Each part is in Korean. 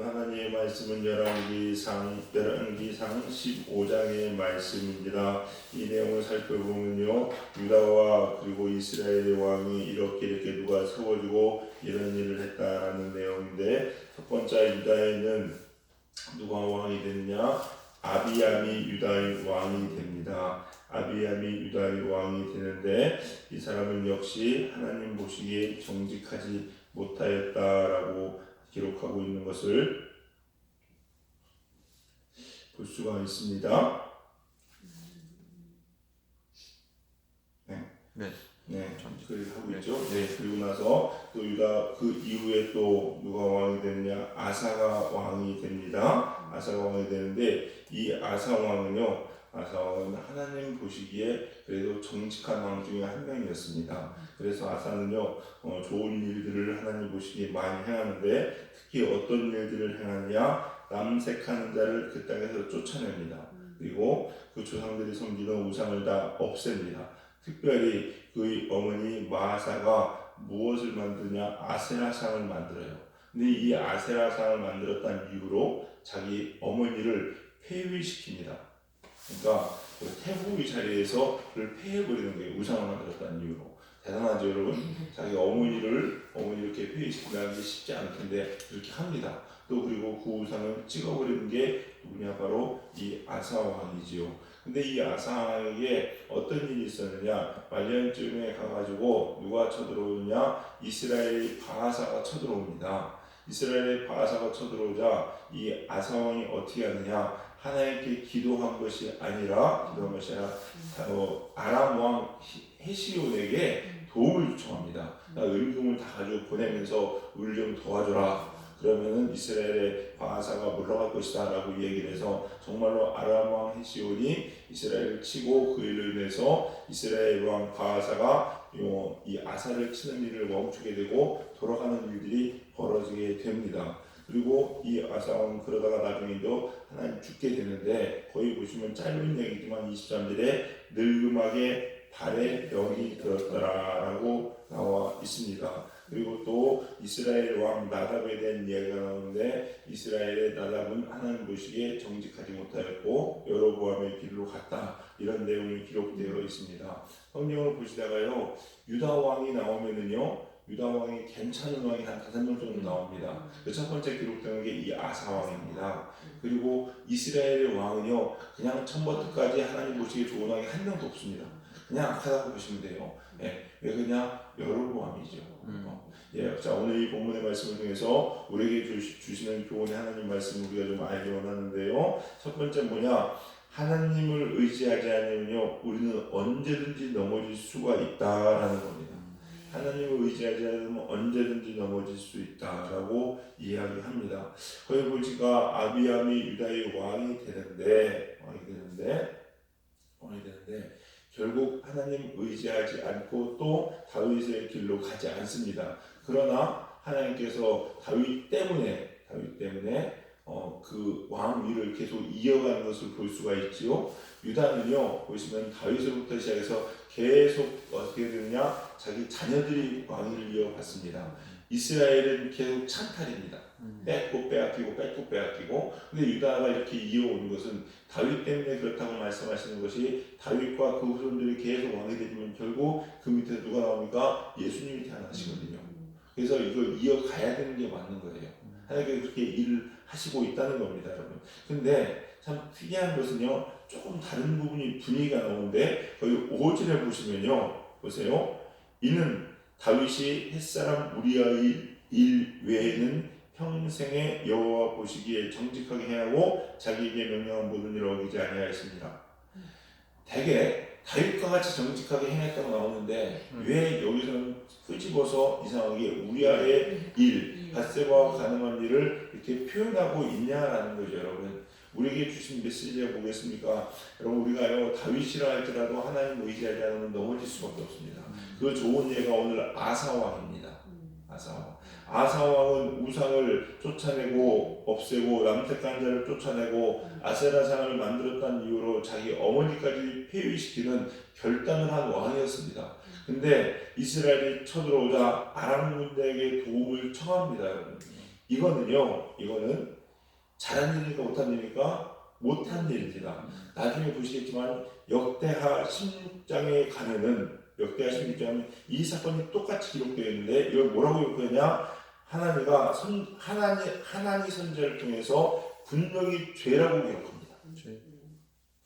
하나님의 말씀은 열왕기상 15장의 말씀입니다. 이 내용을 살펴보면요, 유다와 그리고 이스라엘의 왕이 이렇게 누가 세워지고 이런 일을 했다라는 내용인데, 첫 번째 유다에는 누가 왕이 됐냐? 아비암이 유다의 왕이 됩니다. 아비암이 유다의 왕이 되는데, 이 사람은 역시 하나님 보시기에 정직하지 못하였다라고 기록하고 있는 것을 볼 수가 있습니다. 그렇게 하고 있죠. 그리고 나서 또 유다 그 이후에 또 누가 왕이 되느냐? 아사가 왕이 됩니다. 아사가 왕이 되는데, 이 아사 왕은 하나님 보시기에 그래도 정직한 왕 중에 한 명이었습니다. 그래서 아사는요, 좋은 일들을 하나님 보시기에 많이 행하는데, 특히 어떤 일들을 행하느냐? 남색하는 자를 그 땅에서 쫓아냅니다. 그리고 그 조상들이 섬기던 우상을 다 없앱니다. 특별히 그의 어머니 마아사가 무엇을 만드냐? 아세라상을 만들어요. 근데 이 아세라상을 만들었다는 이유로 자기 어머니를 폐위시킵니다. 그러니까 그 태후의 자리에서 그를 폐해버리는 게 우상을 만들었다는 이유로. 대단하죠, 여러분? 자기 어머니를 이렇게 폐위시킨다는 게 쉽지 않을 텐데 그렇게 합니다. 또 그리고 그 우상을 찍어버리는 게 누구냐? 바로 이 아사 왕이지요. 근데 이 아사 왕에게 어떤 일이 있었느냐? 말년쯤에 가가지고 누가 쳐들어오느냐? 이스라엘 바하사가 쳐들어옵니다. 이스라엘의 바하사가 쳐들어오자 이 아사 왕이 어떻게 하느냐? 하나님께 기도한 것이 아니라 아람 왕 헤시온에게 도움을 요청합니다. 나 은금을 다 가지고 보내면서 우리 좀 도와줘라. 그러면은 이스라엘의 바하사가 물러갈 것이다 라고 얘기를 해서, 정말로 아람 왕 헤시온이 이스라엘을 치고 그 일로 인해서 이스라엘 왕 바하사가 이 아사를 치는 일을 멈추게 되고 돌아가는 일들이 벌어지게 됩니다. 그리고 이 아사 왕은 그러다가 나중에도 하나님 죽게 되는데, 거기 보시면 짧은 얘기지만 23절에 늙음하게 발에 병이 들었더라라고 나와 있습니다. 그리고 또 이스라엘 왕 나답에 대한 이야기가 나오는데, 이스라엘의 나답은 하나님 보시기에 정직하지 못하였고 여로보암의 길로 갔다, 이런 내용이 기록되어 있습니다. 성경을 보시다가요, 유다 왕이 나오면은요, 유다 왕이 괜찮은 왕이 한 5명 정도 나옵니다. 그 첫 번째 기록되는 게 이 아사 왕입니다. 그리고 이스라엘의 왕은요, 그냥 처음부터까지 하나님 보시기에 좋은 왕이 한 명도 없습니다. 그냥 악하다고 보시면 돼요. 왜 그냥 여로보암이죠. 자, 오늘 이 본문의 말씀을 통해서 우리에게 주시는 교훈의 하나님 말씀을 우리가 좀 알기 원하는데요. 첫 번째 뭐냐? 하나님을 의지하지 않으면요, 우리는 언제든지 넘어질 수가 있다라는 겁니다. 하나님을 의지하지 않으면 언제든지 넘어질 수 있다라고 이야기합니다. 거기 보니까 아비암이 유다의 왕이 되는데 결국 하나님 의지하지 않고 또 다윗의 길로 가지 않습니다. 그러나 하나님께서 다윗 때문에 그 왕위를 계속 이어가는 것을 볼 수가 있지요. 유다는요, 보시면 다윗으로부터 시작해서 계속 어떻게 되느냐? 자기 자녀들이 왕위를 이어갔습니다. 이스라엘은 계속 찬탈입니다. 뺏고 빼앗기고. 근데 유다가 이렇게 이어오는 것은 다윗 때문에 그렇다고 말씀하시는 것이, 다윗과 그 후손들이 계속 왕이 되면 결국 그 밑에 누가 나옵니까? 예수님이 태어나시거든요. 그래서 이걸 이어가야 되는 게 맞는 거예요. 하나님께서 그렇게 일을 하시고 있다는 겁니다, 여러분. 근데 참 특이한 것은요, 조금 다른 부분이 분위기가 나오는데, 거기 5절에 보시면요, 보세요. 이는 다윗이 햇사람 우리아의 일 외에는 평생에 여호와 보시기에 정직하게 행하고 자기에게 명령한 모든 일을 어기지 아니하였습니다. 대개 다윗과 같이 정직하게 행했다고 나오는데, 왜 여기서는 끄집어서 이상하게 우리아의 일, 밧세바와 가능한 일을 이렇게 표현하고 있냐라는 거죠, 여러분. 우리에게 주신 메시지가 뭐겠습니까? 여러분, 우리가요, 다윗이라 할지라도 하나님 의지하지 않으면 넘어질 수밖에 없습니다. 그 좋은 예가 오늘 아사왕입니다. 아사왕은 우상을 쫓아내고 없애고 남색한 자를 쫓아내고 아세라상을 만들었다는 이유로 자기 어머니까지 폐위시키는 결단을 한 왕이었습니다. 근데 이스라엘이 쳐들어오자 아람 군대에게 도움을 청합니다, 여러분. 이거는 잘한 일입니까 못한 일입니까? 못한 일입니다. 나중에 보시겠지만 역대하 16장에 가면은 역대하 16장에 이 사건이 똑같이 기록되어 있는데 이걸 뭐라고 기록했냐? 하나니 선지자를 통해서 분명히 죄라고 기록합니다.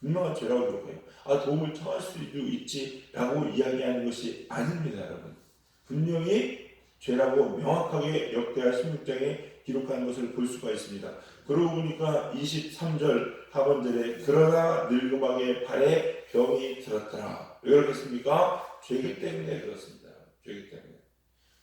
분명한 죄라고 기록해요. 도움을 청할 수도 있지라고 이야기하는 것이 아닙니다, 여러분. 분명히 죄라고 명확하게 역대하 16장에 기록하는 것을 볼 수가 있습니다. 그러고 보니까 23절 하반절에 그러나 늙음하게 발에 병이 들었더라. 왜 그렇겠습니까? 죄기 때문에 그렇습니다. 죄기 때문에.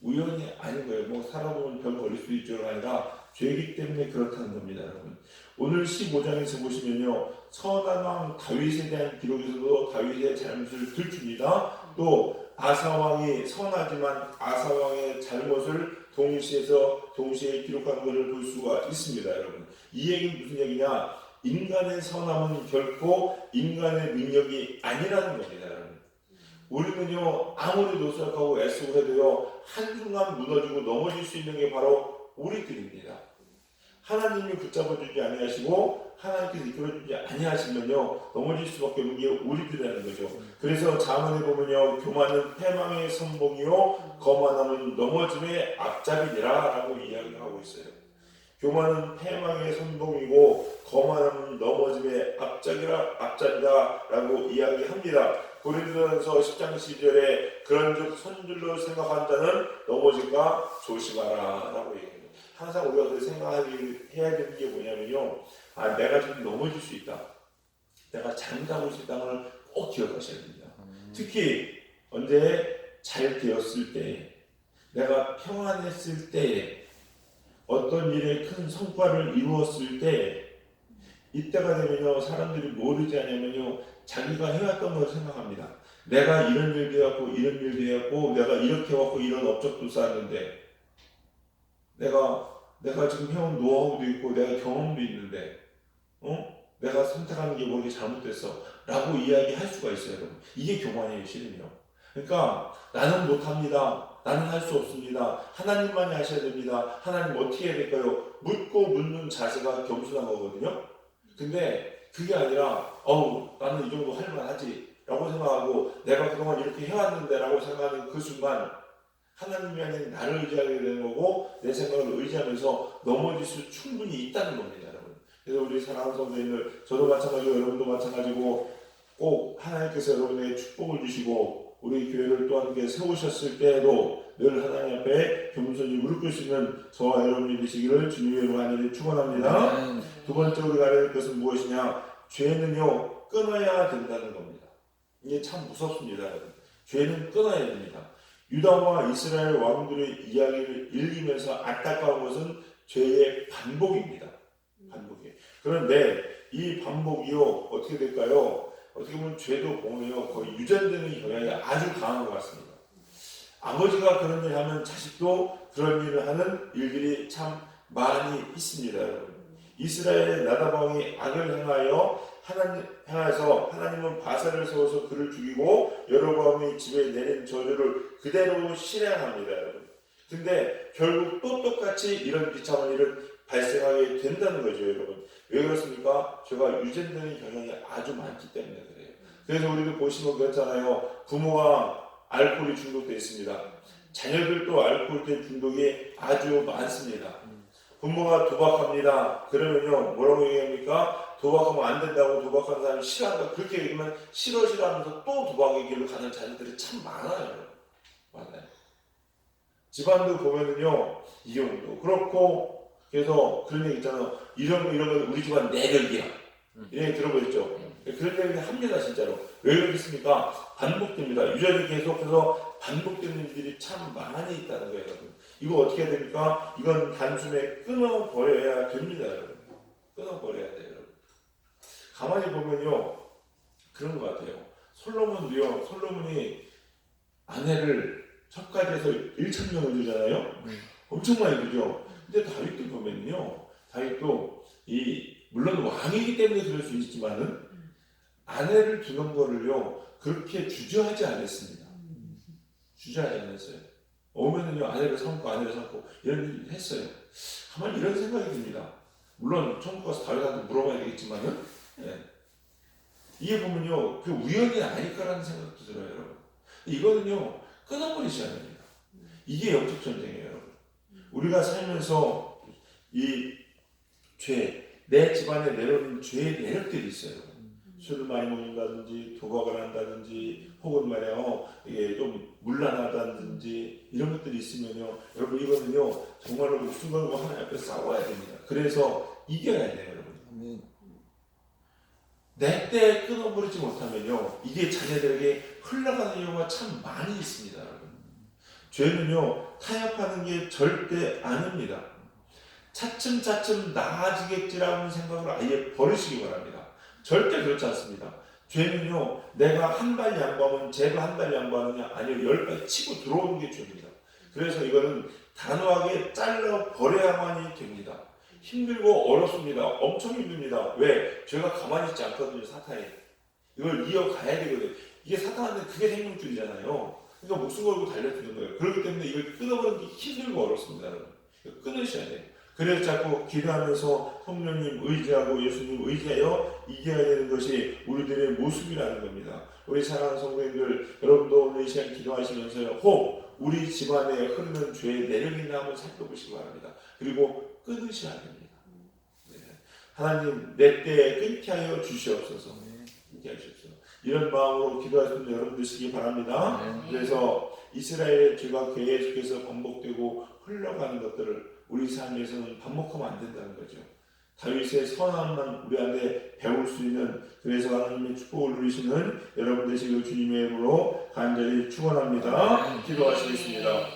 우연이 아닌 거예요. 뭐 살아보면 병 걸릴 수도 있죠가 아니라 죄기 때문에 그렇다는 겁니다, 여러분. 오늘 15장에서 보시면요, 선한 왕 다윗에 대한 기록에서도 다윗의 잘못을 들춥니다. 또 아사 왕이 선하지만 아사 왕의 잘못을 동시에 기록한 것을 볼 수가 있습니다, 여러분. 이 얘기는 무슨 얘기냐? 인간의 선함은 결코 인간의 능력이 아니라는 겁니다, 여러분. 우리는요, 아무리 노력하고 애쓰고 해도요, 한순간 무너지고 넘어질 수 있는 게 바로 우리들입니다. 하나님이 붙잡아주지 아니하시고 하나님께서 이끌어주지 아니하시면요, 넘어질 수밖에 없는 게 우리들이라는 거죠. 그래서 잠언에 보면요, 교만은 패망의 선봉이요 거만함은 넘어짐의 앞잡이니라 라고 이야기하고 있어요. 교만은 패망의 선봉이고 거만함은 넘어짐의 앞잡이다 라고 이야기합니다. 고린도전서 10장 12절에 그런즉 선줄로 생각한 자는 넘어질까 조심하라 라고 얘기합니다. 항상 우리가 그 생각해야 되는 게 뭐냐면요, 내가 지금 넘어질 수 있다, 내가 잘못하고 있다는 걸 꼭 기억하셔야 됩니다. 특히 언제 잘 되었을 때, 내가 평안했을 때, 어떤 일에 큰 성과를 이루었을 때, 이때가 되면요, 사람들이 뭘 의지하냐면요, 자기가 해왔던 걸 생각합니다. 내가 이런 일도 해왔고 이런 일도 해왔고 내가 이렇게 해왔고 이런 업적도 쌓았는데, 내가 지금 해온 노하우도 있고 내가 경험도 있는데, 내가 선택하는 게 뭐 이렇게 잘못됐어 라고 이야기할 수가 있어요, 여러분. 이게 교만이에요, 실은요. 그러니까 나는 못합니다, 나는 할 수 없습니다, 하나님만이 하셔야 됩니다, 하나님 어떻게 해야 될까요? 묻고 묻는 자세가 겸손한 거거든요. 근데 그게 아니라 나는 이 정도 할 만하지 라고 생각하고 내가 그동안 이렇게 해왔는데 라고 생각하는 그 순간 하나님이 아닌 나를 의지하게 되는 거고 내 생각을 의지하면서 넘어질 수 충분히 있다는 겁니다, 여러분. 그래서 우리 사랑하는 성도님들, 저도 마찬가지고 여러분도 마찬가지고 꼭 하나님께서 여러분에게 축복을 주시고 우리 교회를 또 함께 세우셨을 때에도 늘 하나님 앞에 겸손히 무릎 꿇을 수 있는 저와 여러분이 되시기를 주님의 이름으로 간절히 축원합니다. 두 번째 우리가 알아야 될 것은 무엇이냐? 죄는요, 끊어야 된다는 겁니다. 이게 참 무섭습니다, 여러분. 죄는 끊어야 됩니다. 유다와 이스라엘 왕들의 이야기를 읽으면서 안타까운 것은 죄의 반복입니다. 반복이에요. 그런데 이 반복이요, 어떻게 될까요? 어떻게 보면 죄도 보면요, 거의 유전되는 경향이 아주 강한 것 같습니다. 아버지가 그런 일을 하면 자식도 그런 일을 하는 일들이 참 많이 있습니다, 여러분. 이스라엘의 나답 왕이 악을 행하여서 하나님은 바사를 세워서 그를 죽이고 여로보암의 집에 내린 저주를 그대로 실행합니다, 여러분. 근데 결국 또 똑같이 이런 비참한 일은 발생하게 된다는 거죠, 여러분. 왜 그렇습니까? 죄가 유전되는 경향이 아주 많기 때문에 그래요. 그래서 우리도 보시면 그렇잖아요. 부모가 알코올이 중독되어 있습니다. 자녀들도 알코올 중독이 아주 많습니다. 부모가 도박합니다. 그러면요, 뭐라고 얘기합니까? 도박하면 안 된다고 도박하는 사람이 싫어한다. 그렇게 얘기하면 싫어하면서 또 도박의 길로 가는 자녀들이 참 많아요. 많아요. 집안도 보면은요, 이혼도 그렇고, 그래서 그런 얘기 있잖아요. 이런 건 우리 집안 내력이야. 이런 얘기 들어보셨죠? 그런 얘기 합니다, 진짜로. 왜 그렇겠습니까? 반복됩니다. 유전이 계속해서 반복되는 일들이 참 많이 있다는 거예요, 여러분. 이거 어떻게 해야 됩니까? 이건 단숨에 끊어버려야 됩니다, 여러분. 끊어버려야 돼요, 여러분. 가만히 보면요, 그런 것 같아요. 솔로몬이 아내를 첩가지에서 1,000명을 주잖아요. 엄청 많이 주죠. 근데 다윗도 보면요, 다윗도 물론 왕이기 때문에 그럴 수 있지만은 아내를 두는 거를요, 그렇게 주저하지 않았습니다. 주저하지 않았어요. 오면은요, 아내를 삼고 이런 일 했어요. 가만히 이런 생각이 듭니다. 물론 천국 가서 다윗한테 물어봐야 되겠지만은 예. 이게 보면요 그 우연이 아닐까라는 생각도 들어요 여러분. 이거는요 끊어버리셔야 됩니다. 이게 영적 전쟁이에요 여러분. 우리가 살면서 이 죄, 내 집안에 내려오는 죄의 내력들이 있어요. 술을 많이 먹는다든지 도박을 한다든지 혹은 말이야 이게 좀 문란하다든지 이런 것들이 있으면요 여러분 이거는요 정말로 목숨 걸고 하나님 앞에 싸워야 됩니다. 그래서 이겨야 돼요 여러분. 내 때 끊어버리지 못하면요 이게 자녀들에게 흘러가는 경우가 참 많이 있습니다 여러분. 죄는요 타협하는 게 절대 아닙니다. 차츰차츰 나아지겠지라는 생각을 아예 버리시기 바랍니다. 절대 그렇지 않습니다. 죄는요 내가 한 발 양보하면 쟤도 한 발 양보하느냐 아니요 10발 치고 들어오는 게 죄입니다. 그래서 이거는 단호하게 잘라 버려야만이 됩니다. 힘들고 어렵습니다. 엄청 힘듭니다. 왜? 죄가 가만히 있지 않거든요. 사탄이 이걸 이어가야 되거든요. 이게 사탄한테 그게 생명줄이잖아요. 그러니까 목숨 걸고 달려드는 거예요. 그렇기 때문에 이걸 끊어버리는 게 힘들고 어렵습니다. 여러분. 끊으셔야 돼요. 그래서 자꾸 기도하면서 성령님 의지하고 예수님 의지하여 이겨야 되는 것이 우리들의 모습이라는 겁니다. 우리 사랑하는 성도님들 여러분도 오늘 이 시간 기도하시면서요 혹 우리 집안에 흐르는 죄의 내력이 있나 한번 살펴보시기 바랍니다. 그리고 끊으셔야 됩니다. 네. 하나님 내 때에 끊게 하여 주시옵소서. 끊게 하시옵소서. 이런 마음으로 기도하시는 여러분 되시기 바랍니다. 그래서 이스라엘의 죄가 계속해서 반복되고 흘러가는 것들을 우리 삶에서는 반복하면 안 된다는 거죠. 다윗의 선함만 우리 안에 배울 수 있는 그래서 하나님의 축복을 누리시는 여러분 되시길 주님의 이름으로 간절히 축원합니다. 기도하시겠습니다.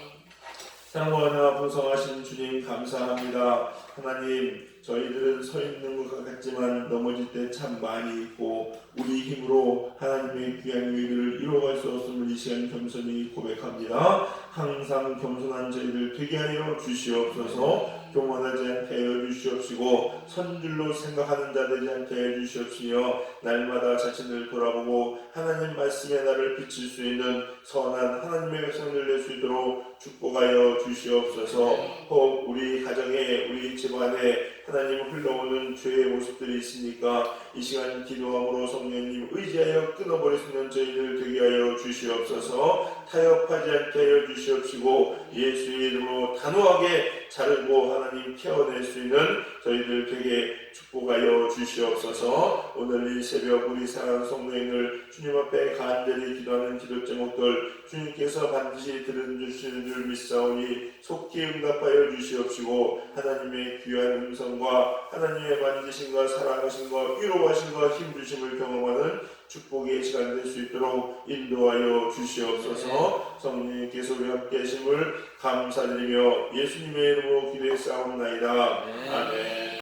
사랑과 풍성하신 주님 감사합니다. 하나님 저희들은 서 있는 것 같지만 넘어질 때 참 많이 있고 우리 힘으로 하나님의 귀한 일을 이루어갈 수 없음을 이 시간 겸손히 고백합니다. 항상 겸손한 저희들 되게 하여 주시옵소서. 교만하지 않게 하여 주시옵시고 선줄로 생각하는 자 되지 않게 하여 주시옵시며 날마다 자신을 돌아보고 하나님 말씀에 나를 비칠 수 있는 선한 하나님의 백성들 될 수 있도록 축복하여 주시옵소서. 혹 우리 가정에 우리 집안에 하나님 흘러오는 죄의 모습들이 있으니까 이 시간 기도함으로 성령님 의지하여 끊어버릴 수 있는 저희들 되게 하여 주시옵소서. 타협하지 않게 하여 주시옵시고 예수의 이름으로 단호하게 자르고 하나님 케어낼 수 있는 저희들 되게 축복하여 주시옵소서. 오늘 이 새벽 우리 사랑하는 성도님들 주님 앞에 간절히 기도하는 기도 제목들 주님께서 반드시 들어주시는 줄 믿사오니 속히 응답하여 주시옵시고 하나님의 귀한 음성과 하나님의 만지심과 사랑하심과 위로하심과 힘주심을 경험하는 축복의 시간 될 수 있도록 인도하여 주시옵소서. 성령님께서 우리 함께 하심을 감사드리며 예수님의 이름으로 기도했사옵나이다. 아멘.